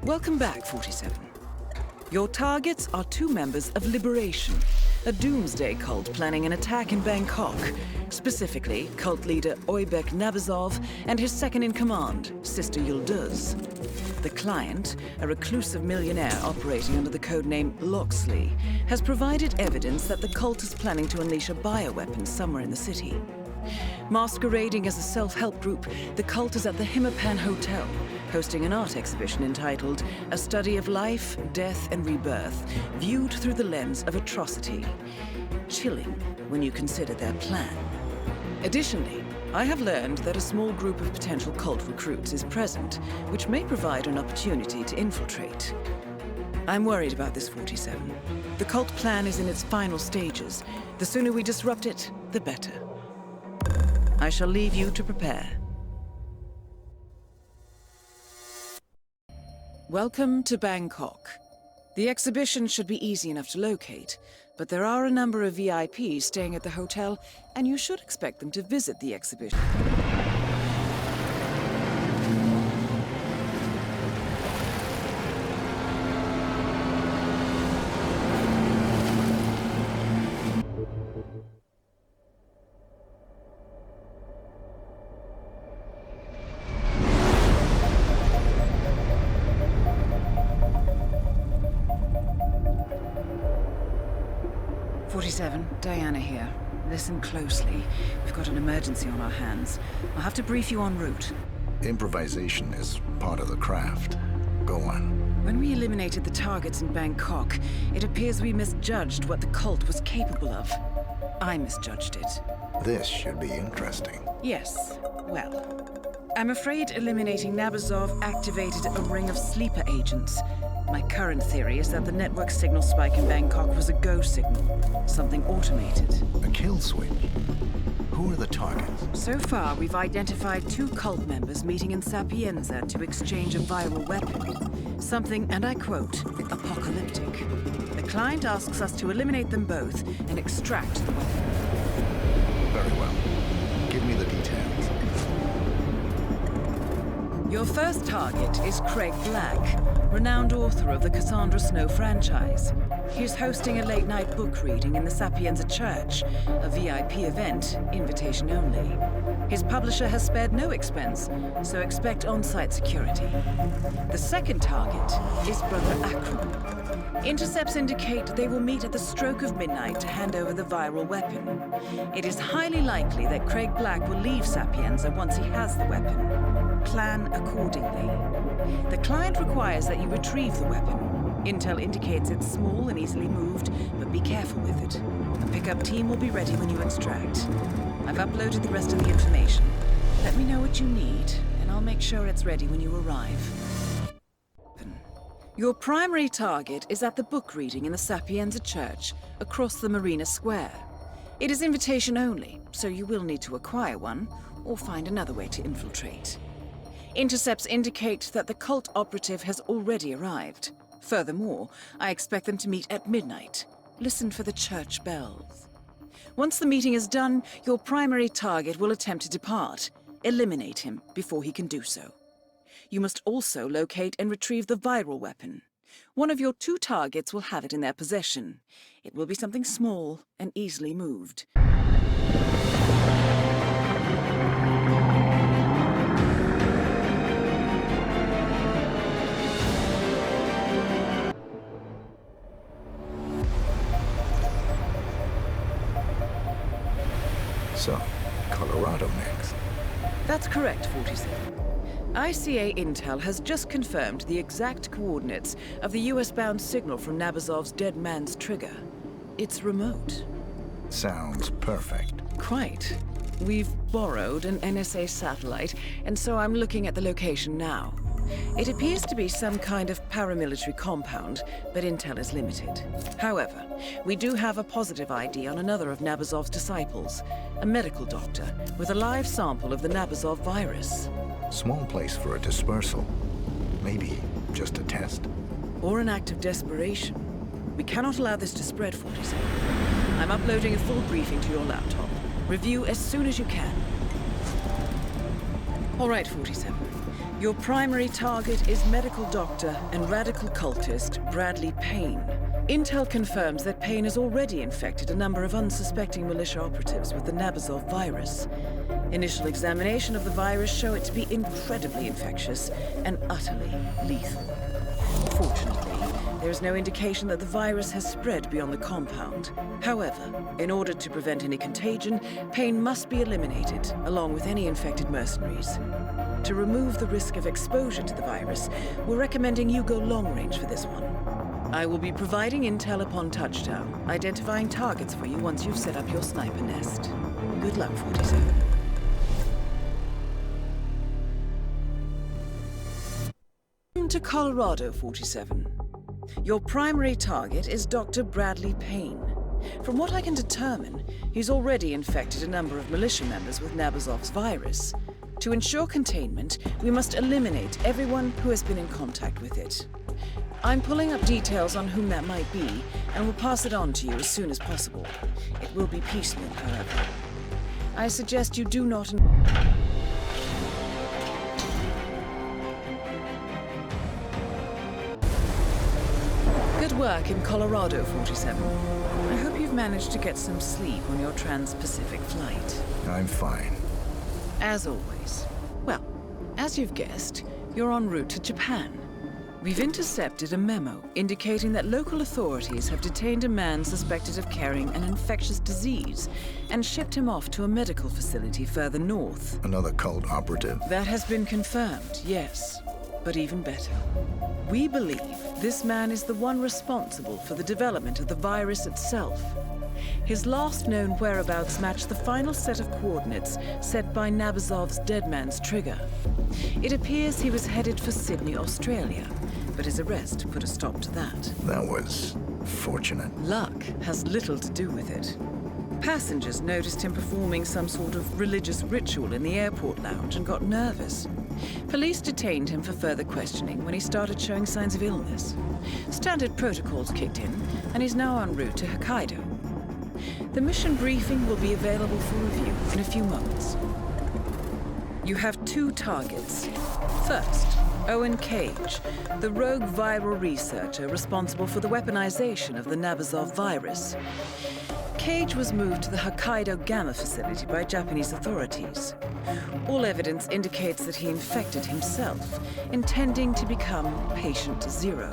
Welcome back, 47. Your targets are two members of Liberation, a doomsday cult planning an attack in Bangkok. Specifically, cult leader Oybek Nabazov and his second-in-command, Sister Yıldız. The client, a reclusive millionaire operating under the codename Loxley, has provided evidence that the cult is planning to unleash a bioweapon somewhere in the city. Masquerading as a self-help group, the cult is at the Hitman Hotel, hosting an art exhibition entitled A Study of Life, Death and Rebirth, viewed through the lens of atrocity. Chilling when you consider their plan. Additionally, I have learned that a small group of potential cult recruits is present, which may provide an opportunity to infiltrate. I'm worried about this, 47. The cult plan is in its final stages. The sooner we disrupt it, the better. I shall leave you to prepare. Welcome to Bangkok. The exhibition should be easy enough to locate, but there are a number of VIPs staying at the hotel, and you should expect them to visit the exhibition. Diana here. Listen closely. We've got an emergency on our hands. I'll have to brief you en route. Improvisation is part of the craft. Go on. When we eliminated the targets in Bangkok, it appears we misjudged what the cult was capable of. I misjudged it. This should be interesting. Yes. Well, I'm afraid eliminating Nabazov activated a ring of sleeper agents. My current theory is that the network signal spike in Bangkok was a go signal, something automated. A kill switch? Who are the targets? So far, we've identified two cult members meeting in Sapienza to exchange a viral weapon. Something, and I quote, apocalyptic. The client asks us to eliminate them both and extract the weapon. Very well. Give me the details. Your first target is Craig Black, renowned author of the Cassandra Snow franchise. He's hosting a late-night book reading in the Sapienza Church, a VIP event, invitation only. His publisher has spared no expense, so expect on-site security. The second target is Brother Akram. Intercepts indicate they will meet at the stroke of midnight to hand over the viral weapon. It is highly likely that Craig Black will leave Sapienza once he has the weapon. Plan accordingly. The client requires that you retrieve the weapon. Intel indicates it's small and easily moved, but be careful with it. A pickup team will be ready when you extract. I've uploaded the rest of the information. Let me know what you need, and I'll make sure it's ready when you arrive. Your primary target is at the book reading in the Sapienza Church, across the Marina Square. It is invitation only, so you will need to acquire one, or find another way to infiltrate. Intercepts indicate that the cult operative has already arrived. Furthermore, I expect them to meet at midnight. Listen for the church bells. Once the meeting is done, your primary target will attempt to depart. Eliminate him before he can do so. You must also locate and retrieve the viral weapon. One of your two targets will have it in their possession. It will be something small and easily moved. So, Colorado next. That's correct, 47. ICA Intel has just confirmed the exact coordinates of the US-bound signal from Nabazov's dead man's trigger. It's remote. Sounds perfect. Quite. We've borrowed an NSA satellite, and so I'm looking at the location now. It appears to be some kind of paramilitary compound, but intel is limited. However, we do have a positive ID on another of Nabazov's disciples, a medical doctor with a live sample of the Nabazov virus. Small place for a dispersal. Maybe just a test. Or an act of desperation. We cannot allow this to spread, 47. I'm uploading a full briefing to your laptop. Review as soon as you can. All right, 47. Your primary target is medical doctor and radical cultist Bradley Payne. Intel confirms that Payne has already infected a number of unsuspecting militia operatives with the Nabazov virus. Initial examination of the virus show it to be incredibly infectious and utterly lethal. Fortunately, there is no indication that the virus has spread beyond the compound. However, in order to prevent any contagion, Payne must be eliminated, along with any infected mercenaries. To remove the risk of exposure to the virus, we're recommending you go long range for this one. I will be providing intel upon touchdown, identifying targets for you once you've set up your sniper nest. Good luck, 47. Welcome to Colorado, 47. Your primary target is Dr. Bradley Payne. From what I can determine, he's already infected a number of militia members with Nabazov's virus. To ensure containment, we must eliminate everyone who has been in contact with it. I'm pulling up details on whom that might be, and will pass it on to you as soon as possible. It will be piecemeal, however. I suggest you do not... Good work in Colorado, 47. I hope you've managed to get some sleep on your trans-Pacific flight. I'm fine. As always. Well, as you've guessed, you're en route to Japan. We've intercepted a memo indicating that local authorities have detained a man suspected of carrying an infectious disease and shipped him off to a medical facility further north. Another cult operative. That has been confirmed, yes. But even better. We believe this man is the one responsible for the development of the virus itself. His last known whereabouts match the final set of coordinates set by Nabazov's dead man's trigger. It appears he was headed for Sydney, Australia, but his arrest put a stop to that. That was fortunate. Luck has little to do with it. Passengers noticed him performing some sort of religious ritual in the airport lounge and got nervous. Police detained him for further questioning when he started showing signs of illness. Standard protocols kicked in, and he's now en route to Hokkaido. The mission briefing will be available for review in a few moments. You have two targets. First, Owen Cage, the rogue viral researcher responsible for the weaponization of the Nabazov virus. Cage was moved to the Hokkaido Gamma facility by Japanese authorities. All evidence indicates that he infected himself, intending to become patient zero.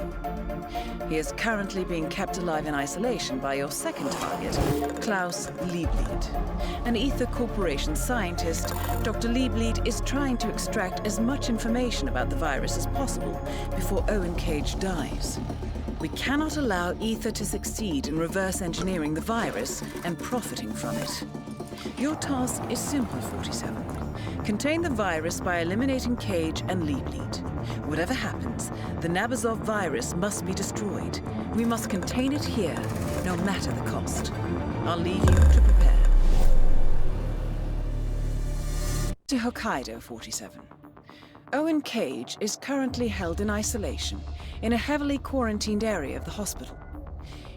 He is currently being kept alive in isolation by your second target, Klaus Liebleed. An Ether Corporation scientist, Dr. Liebleed is trying to extract as much information about the virus as possible before Owen Cage dies. We cannot allow Ether to succeed in reverse engineering the virus and profiting from it. Your task is simple, 47. Contain the virus by eliminating Cage and Liebleed. Whatever happens, the Nabazov virus must be destroyed. We must contain it here, no matter the cost. I'll leave you to prepare. To Hokkaido, 47. Owen Cage is currently held in isolation in a heavily quarantined area of the hospital.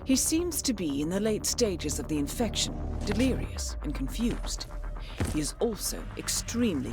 He seems to be in the late stages of the infection, delirious and confused. He is also extremely...